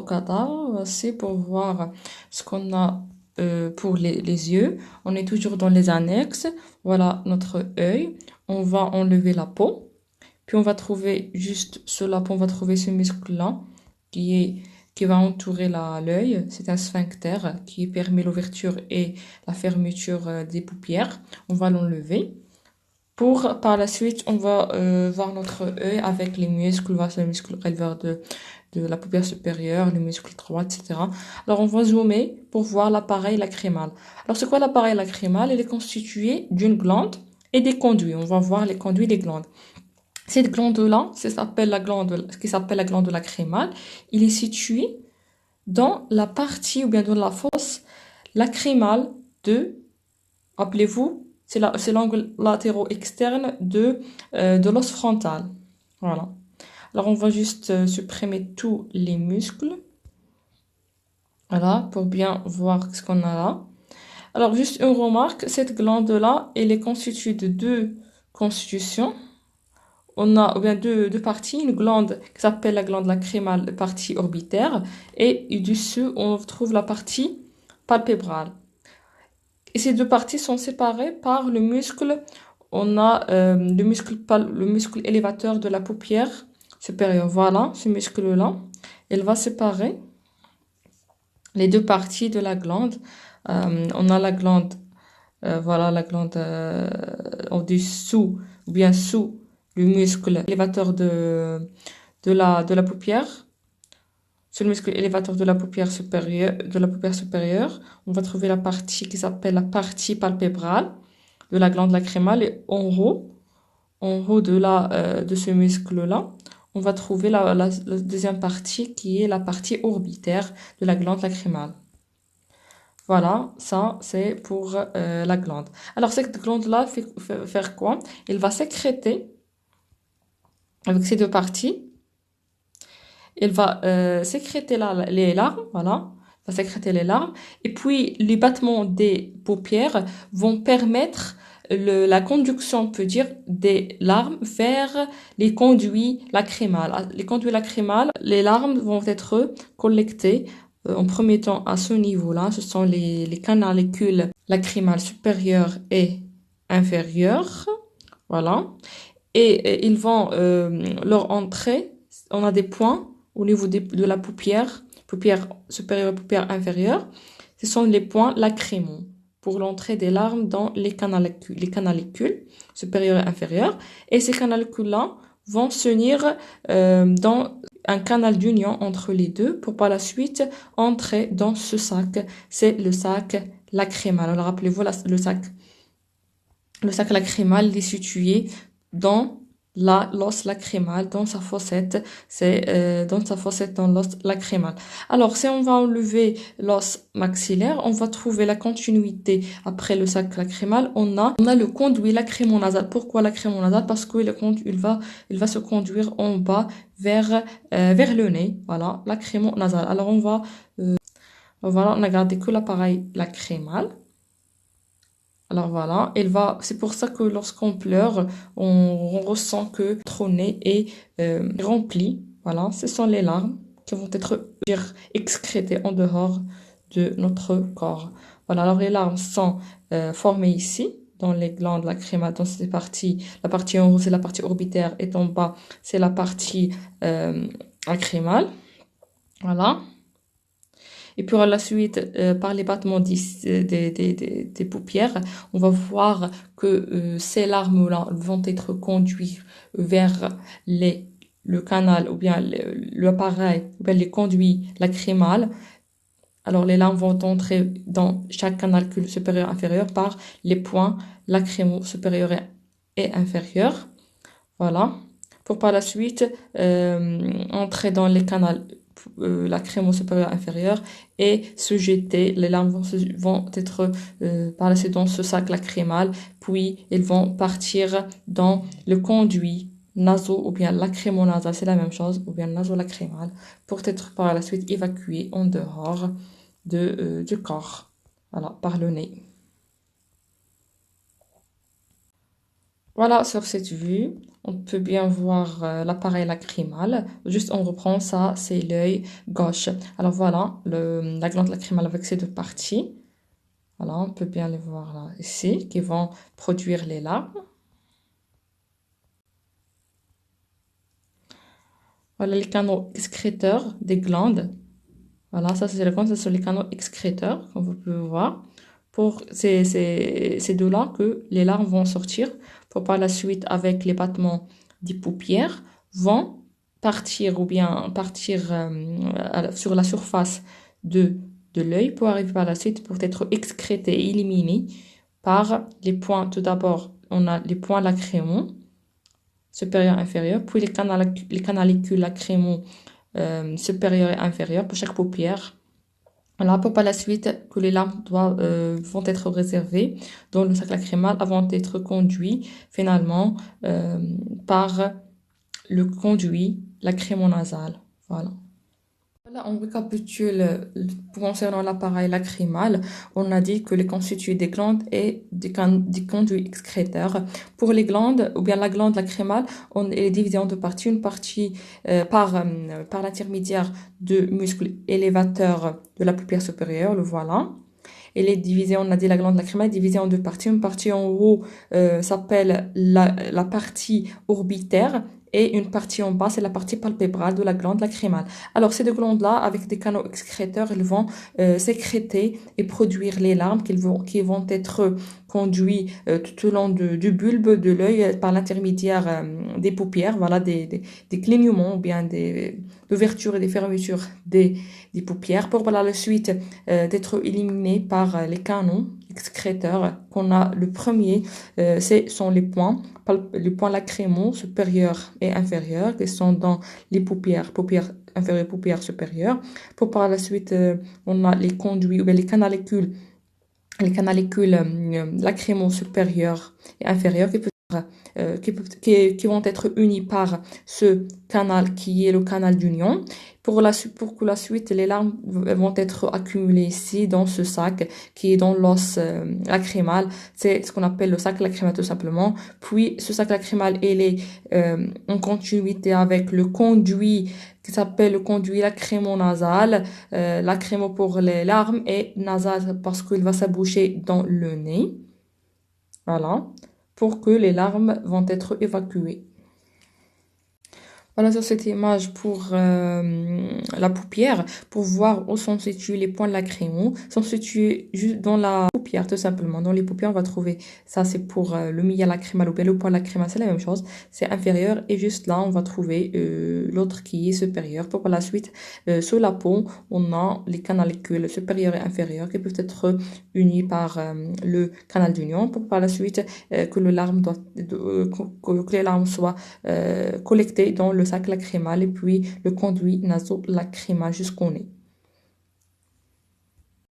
au cadavre, c'est pour voir ce qu'on a pour les yeux. On est toujours dans les annexes. Voilà notre œil. On va enlever la peau. Puis on va trouver juste sous la peau, on va trouver ce muscle-là qui va entourer l'œil. C'est un sphincter qui permet l'ouverture et la fermeture des paupières. On va l'enlever. Par la suite, on va voir notre œil avec les muscles, voir le muscle éleveur de la paupière supérieure, les muscles droits, etc. Alors, on va zoomer pour voir l'appareil lacrymal. Alors, c'est quoi l'appareil lacrymal? Il est constitué d'une glande et des conduits. On va voir les conduits des glandes. Cette glande-là, ce qui s'appelle la glande lacrymale, il est situé dans la partie ou bien dans la fosse lacrymale appelez-vous, c'est l'angle latéraux externe de l'os frontal. Voilà. Alors, on va juste supprimer tous les muscles. Voilà, pour bien voir ce qu'on a là. Alors, juste une remarque, cette glande-là, elle est constituée de deux constitutions. On a bien deux parties, une glande qui s'appelle la glande lacrymale, partie orbitaire, et du-dessus, on trouve la partie palpébrale. Et ces deux parties sont séparées par le muscle. On a le muscle élévateur de la paupière supérieure. Voilà, ce muscle-là. Il va séparer les deux parties de la glande. On a la glande, voilà, la glande au-dessous, ou bien sous le muscle élévateur de la paupière. Sur le muscle élévateur de la paupière supérieure, on va trouver la partie qui s'appelle la partie palpébrale de la glande lacrymale. Et en haut de ce muscle-là, on va trouver la deuxième partie qui est la partie orbitaire de la glande lacrymale. Voilà, ça c'est pour la glande. Alors cette glande-là fait faire quoi? Elle va sécréter avec ces deux parties. Elle va sécréter les larmes, voilà, va sécréter les larmes, et puis les battements des paupières vont permettre la conduction, on peut dire, des larmes vers les conduits lacrymales. Les conduits lacrymales, les larmes vont être collectées en premier temps à ce niveau-là. Ce sont les canalicules lacrymales supérieures et inférieures, voilà, et ils vont leur entrée. On a des points au niveau de la paupière supérieure et paupière inférieure. Ce sont les points lacrymaux pour l'entrée des larmes dans les canalicules supérieures et inférieures. Et ces canalicules-là vont s'unir dans un canal d'union entre les deux pour par la suite entrer dans ce sac. C'est le sac lacrymal. Alors rappelez-vous, le sac lacrymal il est situé dans l'os lacrymal, dans sa fossette, dans sa fossette dans l'os lacrymal. Alors, si on va enlever l'os maxillaire, on va trouver la continuité après le sac lacrymal. On a le conduit lacrymonasal. Pourquoi lacrymonasal? Parce qu'il va se conduire en bas vers le nez. Voilà, lacrymonasal. Alors, voilà, on a gardé que l'appareil lacrymal. Alors voilà, c'est pour ça que lorsqu'on pleure, on ressent que notre nez est rempli. Voilà, ce sont les larmes qui vont être excrétées en dehors de notre corps. Voilà, alors les larmes sont formées ici, dans les glandes lacrymales, dans ces parties. La partie en haut, c'est la partie orbitaire, et en bas, c'est la partie lacrymale. Voilà. Et puis à la suite, par les battements des paupières, on va voir que ces larmes-là vont être conduites vers le canal ou bien l'appareil ou bien les conduits lacrymales. Alors les larmes vont entrer dans chaque canal supérieur et inférieur par les points lacrymaux supérieurs et inférieurs. Voilà. Pour par la suite entrer dans les canaux lacrymo supérieur inférieur et se jeter. Les larmes vont être par la suite dans ce sac lacrymal, puis ils vont partir dans le conduit naso ou bien lacrymonasal, c'est la même chose, ou bien nasolacrymal, pour être par la suite évacué en dehors du corps, voilà, par le nez. Voilà, sur cette vue, on peut bien voir l'appareil lacrymal. Juste, on reprend ça, c'est l'œil gauche. Alors voilà, la glande lacrymale avec ses deux parties. Voilà, on peut bien les voir là, ici, qui vont produire les larmes. Voilà les canaux excréteurs des glandes. Voilà, ça c'est le compte, ce sont les canaux excréteurs, comme vous pouvez voir. Pour ces deux-là que les larmes vont sortir, pour par la suite, avec les battements des paupières, vont partir ou bien partir sur la surface de, de l'œil pour arriver par la suite pour être excrétés et éliminés par les points. Tout d'abord, on a les points lacrymaux, supérieur, inférieur, puis les canalicules lacrymaux supérieur et inférieur pour chaque paupière. Voilà, pour par la suite que les larmes vont être réservées dans le sac lacrymal avant d'être conduits finalement par le conduit lacrymonasal. Voilà. Voilà, on récapitule concernant l'appareil lacrymal. On a dit que les constitués des glandes et des conduits excréteurs. Pour les glandes, ou bien la glande lacrymale, on est divisé en deux parties. Une partie par l'intermédiaire de muscles élévateurs de la paupière supérieure, le voilà. Elle est divisée, on a dit la glande lacrymale est divisée en deux parties. Une partie en haut s'appelle la partie orbitaire et une partie en bas, c'est la partie palpébrale de la glande lacrymale. Alors, ces deux glandes-là, avec des canaux excréteurs, elles vont sécréter et produire les larmes qui vont être conduits tout au long du bulbe de l'œil par l'intermédiaire des paupières, voilà, des clignements ou bien des ouvertures et des fermetures des paupières pour par la suite d'être éliminés par les canaux excréteurs qu'on a. Le premier, ce sont les points lacrymaux supérieurs et inférieurs qui sont dans les paupières inférieures, paupières supérieures. Pour par la suite, on a les conduits ou bien les canalicules lacrymaux supérieurs et inférieurs qui vont être unis par ce canal qui est le canal d'union. Pour que la suite, les larmes vont être accumulées ici dans ce sac qui est dans l'os lacrymal. C'est ce qu'on appelle le sac lacrymal tout simplement. Puis ce sac lacrymal, il est en continuité avec le conduit qui s'appelle le conduit lacrymonasal. Lacrymo pour les larmes et nasal parce qu'il va s'aboucher dans le nez. Voilà, pour que les larmes vont être évacuées. Voilà sur cette image pour la paupière, pour voir où sont situés les points lacrymaux, sont situés juste dans la paupière tout simplement. Dans les paupières, on va trouver ça, c'est pour le milieu lacrymal ou bien le point lacrymal, c'est la même chose, c'est inférieur et juste là, on va trouver l'autre qui est supérieur. Pour par la suite, sur la peau, on a les canalicules supérieurs et inférieurs qui peuvent être unis par le canal d'union pour par la suite que les larmes soient collectées dans le sac lacrymal et puis le conduit naso-lacrymal jusqu'au nez.